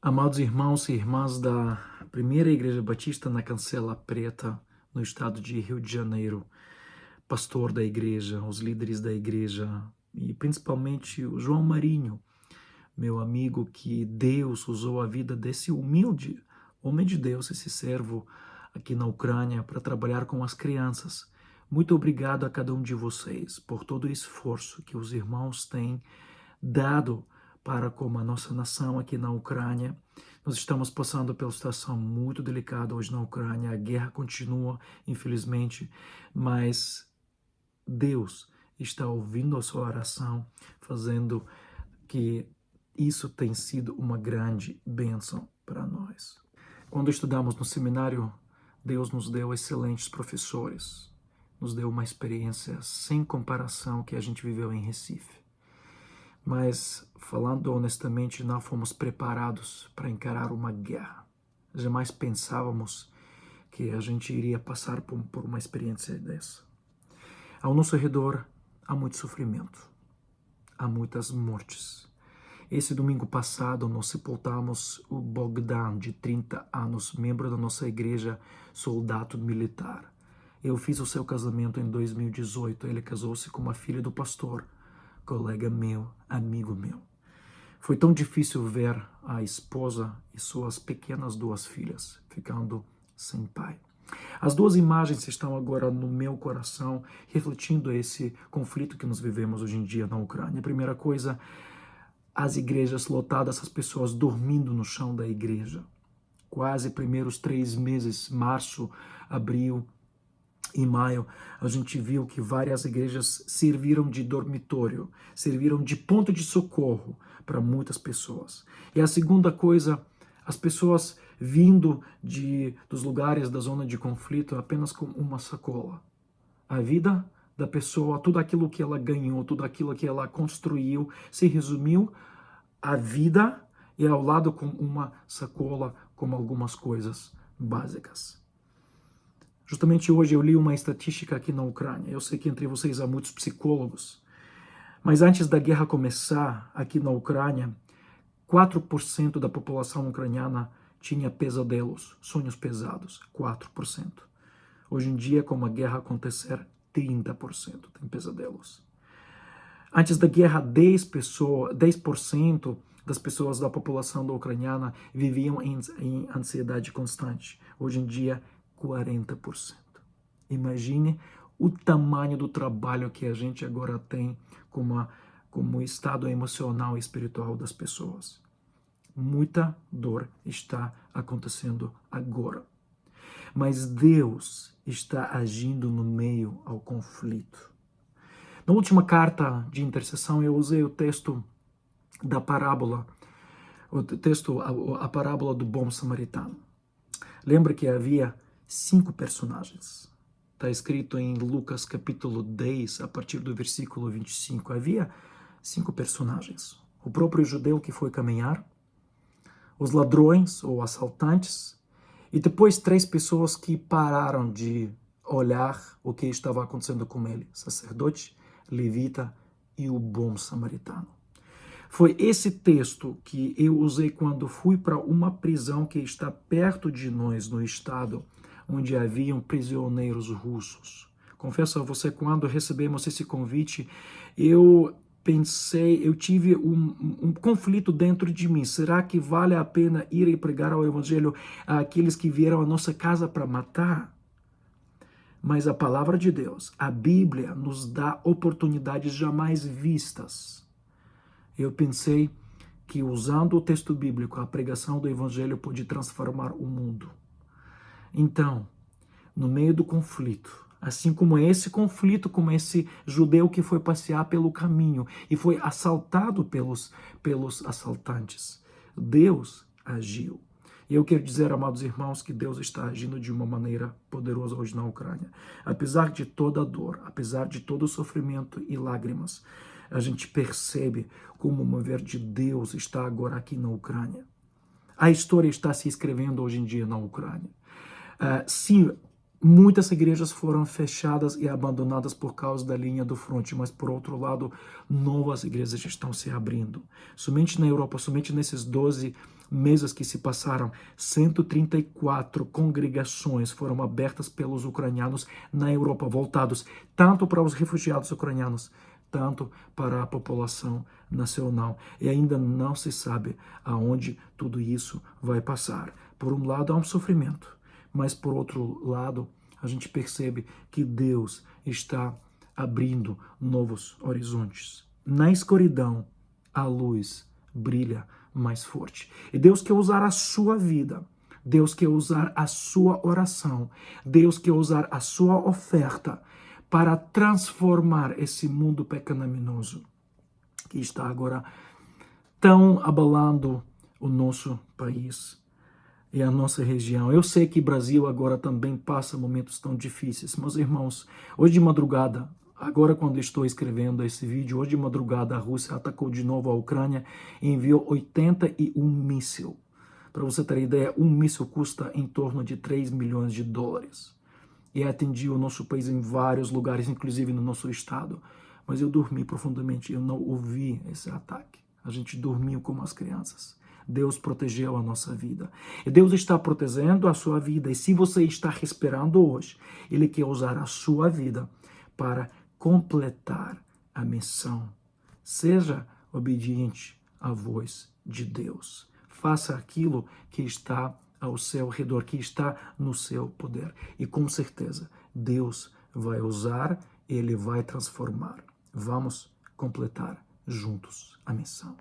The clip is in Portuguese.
Amados irmãos e irmãs da Primeira Igreja Batista na Cancela Preta, no estado de Rio de Janeiro, pastor da igreja, os líderes da igreja e principalmente o João Marinho, meu amigo, que Deus usou a vida desse humilde homem de Deus, esse servo aqui na Ucrânia, para trabalhar com as crianças. Muito obrigado a cada um de vocês por todo o esforço que os irmãos têm dado para como a nossa nação aqui na Ucrânia. Nós estamos passando por uma situação muito delicada hoje na Ucrânia. A guerra continua, infelizmente, mas Deus está ouvindo a sua oração, fazendo que isso tenha sido uma grande bênção para nós. Quando estudamos no seminário, Deus nos deu excelentes professores, nos deu uma experiência sem comparação que a gente viveu em Recife. Mas, falando honestamente, não fomos preparados para encarar uma guerra. Jamais pensávamos que a gente iria passar por uma experiência dessa. Ao nosso redor, há muito sofrimento, há muitas mortes. Esse domingo passado, nós sepultamos o Bogdan, de 30 anos, membro da nossa igreja, soldado militar. Eu fiz o seu casamento em 2018. Ele casou-se com uma filha do pastor, colega meu, amigo meu. Foi tão difícil ver a esposa e suas pequenas duas filhas ficando sem pai. As duas imagens estão agora no meu coração, refletindo esse conflito que nós vivemos hoje em dia na Ucrânia. A primeira coisa, as igrejas lotadas, as pessoas dormindo no chão da igreja. Quase primeiros 3 meses, março, abril, em maio, a gente viu que várias igrejas serviram de dormitório, serviram de ponto de socorro para muitas pessoas. E a segunda coisa, as pessoas vindo dos lugares da zona de conflito apenas com uma sacola. A vida da pessoa, tudo aquilo que ela ganhou, tudo aquilo que ela construiu, se resumiu à vida e ao lado com uma sacola com algumas coisas básicas. Justamente hoje eu li uma estatística aqui na Ucrânia. Eu sei que entre vocês há muitos psicólogos, mas antes da guerra começar aqui na Ucrânia, 4% da população ucraniana tinha pesadelos, sonhos pesados, 4%. Hoje em dia, com a guerra acontecer, 30% tem pesadelos. Antes da guerra, 10% das pessoas da população da ucraniana viviam em ansiedade constante. Hoje em dia, 40%. Imagine o tamanho do trabalho que a gente agora tem como o estado emocional e espiritual das pessoas. Muita dor está acontecendo agora. Mas Deus está agindo no meio ao conflito. Na última carta de intercessão, eu usei o texto da parábola, a parábola do bom samaritano. Lembra que havia 5 personagens. Está escrito em Lucas capítulo 10, a partir do versículo 25. Havia 5 personagens. O próprio judeu que foi caminhar, os ladrões ou assaltantes, e depois 3 pessoas que pararam de olhar o que estava acontecendo com ele: sacerdote, levita e o bom samaritano. Foi esse texto que eu usei quando fui para uma prisão que está perto de nós, no estado onde haviam prisioneiros russos. Confesso a você, quando recebemos esse convite, eu tive um conflito dentro de mim. Será que vale a pena ir e pregar o evangelho àqueles que vieram à nossa casa para matar? Mas a palavra de Deus, a Bíblia, nos dá oportunidades jamais vistas. Eu pensei que usando o texto bíblico, a pregação do evangelho pode transformar o mundo. Então, no meio do conflito, assim como esse conflito, como esse judeu que foi passear pelo caminho e foi assaltado pelos assaltantes, Deus agiu. E eu quero dizer, amados irmãos, que Deus está agindo de uma maneira poderosa hoje na Ucrânia. Apesar de toda a dor, apesar de todo o sofrimento e lágrimas, a gente percebe como o mover de Deus está agora aqui na Ucrânia. A história está se escrevendo hoje em dia na Ucrânia. Sim, muitas igrejas foram fechadas e abandonadas por causa da linha do fronte, mas por outro lado, novas igrejas estão se abrindo. Somente na Europa, somente nesses 12 meses que se passaram, 134 congregações foram abertas pelos ucranianos na Europa, voltados tanto para os refugiados ucranianos, tanto para a população nacional. E ainda não se sabe aonde tudo isso vai passar. Por um lado, há um sofrimento, mas por outro lado, a gente percebe que Deus está abrindo novos horizontes. Na escuridão, a luz brilha mais forte. E Deus quer usar a sua vida, Deus quer usar a sua oração, Deus quer usar a sua oferta para transformar esse mundo pecaminoso que está agora tão abalando o nosso país e a nossa região. Eu sei que o Brasil agora também passa momentos tão difíceis, meus irmãos. Hoje de madrugada, agora quando estou escrevendo esse vídeo, hoje de madrugada a Rússia atacou de novo a Ucrânia e enviou 81 mísseis. Para você ter ideia, um míssil custa em torno de 3 milhões de dólares. E atingiu o nosso país em vários lugares, inclusive no nosso estado. Mas eu dormi profundamente, eu não ouvi esse ataque. A gente dormiu como as crianças. Deus protegeu a nossa vida. E Deus está protegendo a sua vida. E se você está respirando hoje, Ele quer usar a sua vida para completar a missão. Seja obediente à voz de Deus. Faça aquilo que está ao seu redor, que está no seu poder. E com certeza, Deus vai usar, Ele vai transformar. Vamos completar juntos a missão.